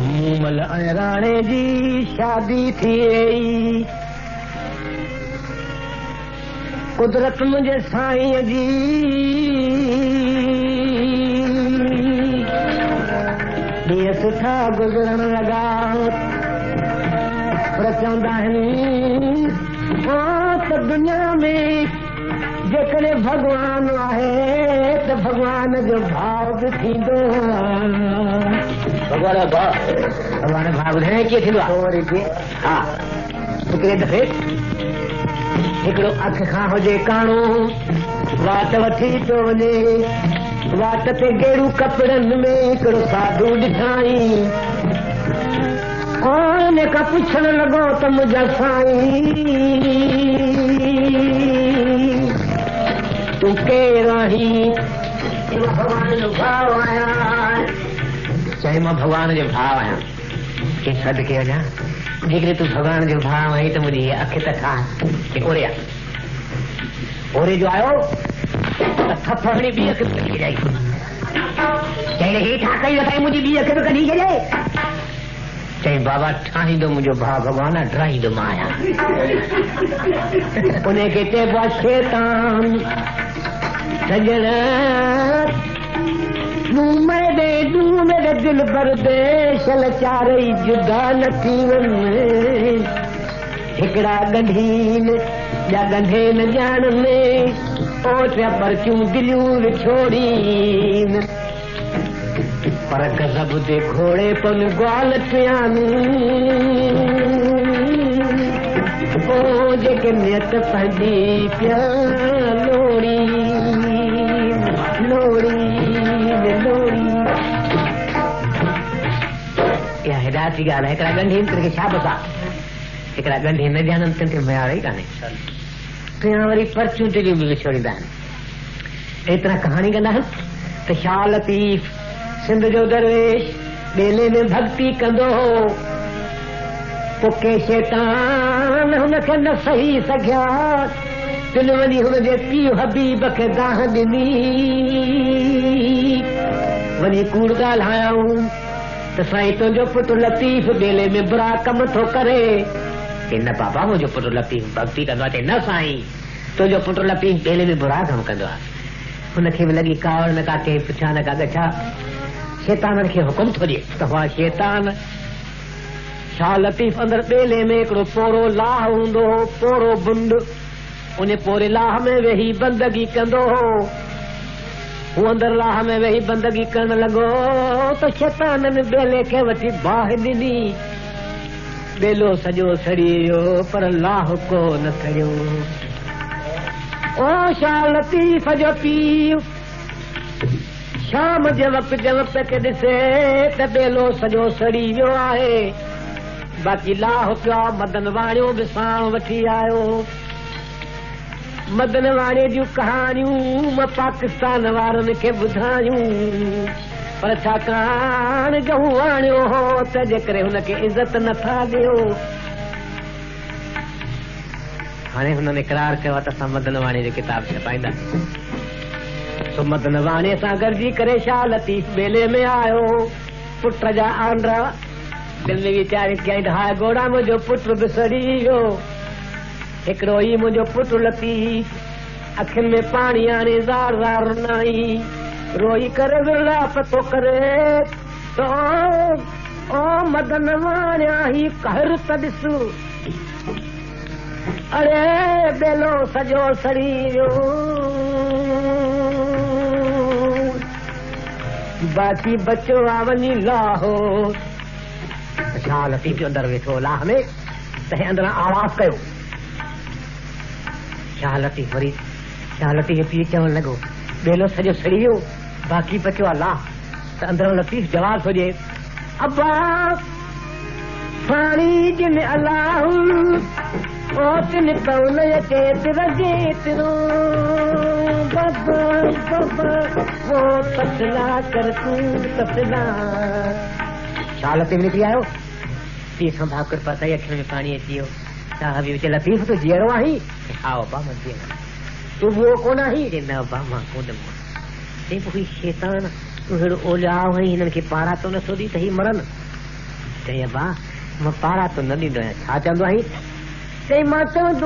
मूमल राणे जी शादी थी कुदरत मुझे साईं जी ॾींहं सुठा गुज़रण लॻा पर चवंदा आहिनि त दुनिया में जेकॾहिं भॻवान आहे त भॻवान जो भाव बि थींदो भॻवान भाव ॿुधाइण कीअं थींदो आहे हा हिकिड़े दफ़े हिकिड़ो अख खां हुजे काणो वाट वठी थो वञे वाट ते गेरू कपिड़नि में हिकिड़ो साधू ॾिठाई उन खां पुछण लॻो त मुंहिंजा साईं तूं केरु आहीं भॻवान जो भाव आहियां चई मां भॻवान जो भाव आहियां के सदके वञा जेकॾहिं तूं भॻवान जो भाव आहीं त मुंहिंजी अख त ठाह ओरे ओरे जो आयो थपड़ी ॿी अख कढी छॾाई चई हेठां कई वठाई मुंहिंजी ॿी अख कढी छॾे चई बाबा ठाहींदो मुंहिंजो भाउ भॻवान ड्राईंदो मां आहियां उनखे चइबो आहे शैतान सजण मेरे दिल भर देश चारई जुदा न थी वञे हिकिड़ा गंढीन या गंढे न ॼाण में ओटिया परचूं दिलियूं विछोड़ीन पर गज़ब दे घोड़े पन ग्वाल थियानी ओ जेके नियत पंहिंजी पिया लोड़ी लोड़ी लोड़ी इहा हिदायत जी ॻाल्हि आहे हिकिड़ा ॻंढी तिनखे छा बसा हिकिड़ा ॻंढी न ॼाणनि तिन खे मयार ई कान्हे टियां वरी परचूं दिलियूं बि विछोड़ींदा आहिनि एतिरा कहाणी कंदा आहिनि त शाह लतीफ़ सिंध जो दरवेश ॿेले में भक्ति कंदो हो पोइ शैतान हुनखे न सही सघिया तिन वञी हुनजे पीउ हबीब खे गाह ॾिनी वञी कूड़ ॻाल्हायूं त साईं तुंहिंजो पुटु लतीफ़ ॿेले में बुरा कम थो करे कि न बाबा मुंहिंजो पुटु लतीफ़ भक्ति कंदो आहे न साईं तुंहिंजो पुटु लतीफ़ ॿेले में बुरा कम कंदो आहे हुनखे बि लॻी कावड़ न काके पुछा न का गछा शैतान खे हुकुम थो ॾिए त हुआ शैतान शाह लतीफ़ अंदरि ॿेले में हिकिड़ो पोरो लाह हूंदो हो पोरो बुंड उन पोरे लाह में वेही बंदगी कंदो हो हू अंदरि लाह में वेही बंदगी करण लॻो त शैतान ने ॿेले खे वठी बाहि ॾिनी ॿेलो सॼो सड़ी वियो पर लाह को न सड़ियो ओ शाह लतीफ़ जो पीउ शाम जे वक़्त खे ॾिसे त ॿेलो सॼो सड़ी वियो आहे बाक़ी लाह पियो मदन वाणियो बि साण वठी आयो मदन वाणे जूं कहाणियूं मां पाकिस्तान वारनि खे ॿुधायूं पर छाकाणि जो हू आणियो हो त जेकॾहिं हुनखे इज़त नथा ॾियो हाणे हुननि इक़रार कयो आहे त असां मदन वाणे जी किताब छपाईंदा तो मदन वाणे सां गॾिजी करे शाह लतीफ़ ॿेले में आयो पुट जा आंड्रा दिल में वीचारे कई हाय घोड़ा मुंहिंजो पुटु बि सड़ी वियो हिकिड़ो ई मुंहिंजो पुटु लतीफ़ अखियुनि में पाणी आणे ज़ार ज़ार नाई रोई करे विरला पतो करे तो ओ मदन वाणिया ही कहर त ॾिस अरे ॿेलो सॼो सड़ी वियो बाक़ी बचो आहे वञी लाहौर शाह लतीफ़ जो अंदरि वेठो लाह में तंहिं अंदरां आवाज़ कयो शाह लतीफ़ वरी शाह लतीफ़ पीउ चवणु लॻो ॿेलो सॼो सड़ी वियो बाक़ी बचियो आहे लाह त अंदरां लतीफ़ जवाबु थो ॾिए अब्बा पाणी जिन अलाह ओ तिन कौन केतिरा जेतिरो बाबा बाबा वो तसला कर तू तसला शाह लतीफ़ निकिरी आयो पीउ सां भाउ कृपा साईं अखियुनि में पाणी अची वियो शाह हबीब चए लतीफ़ तूं जीअरो आहीं आओ अब्बा मां जीअरो तूं उहो कोन आहीं न अब्बा मां कोन चई पोइ शैतान अहिड़ो ओलियाओ हुई हिननि खे पारा तो नथो ॾी त ही मरनि। चई अबा मां पारा तो न ॾींदो आहियां, छा चवंदो आहीं? चई मां चवंदो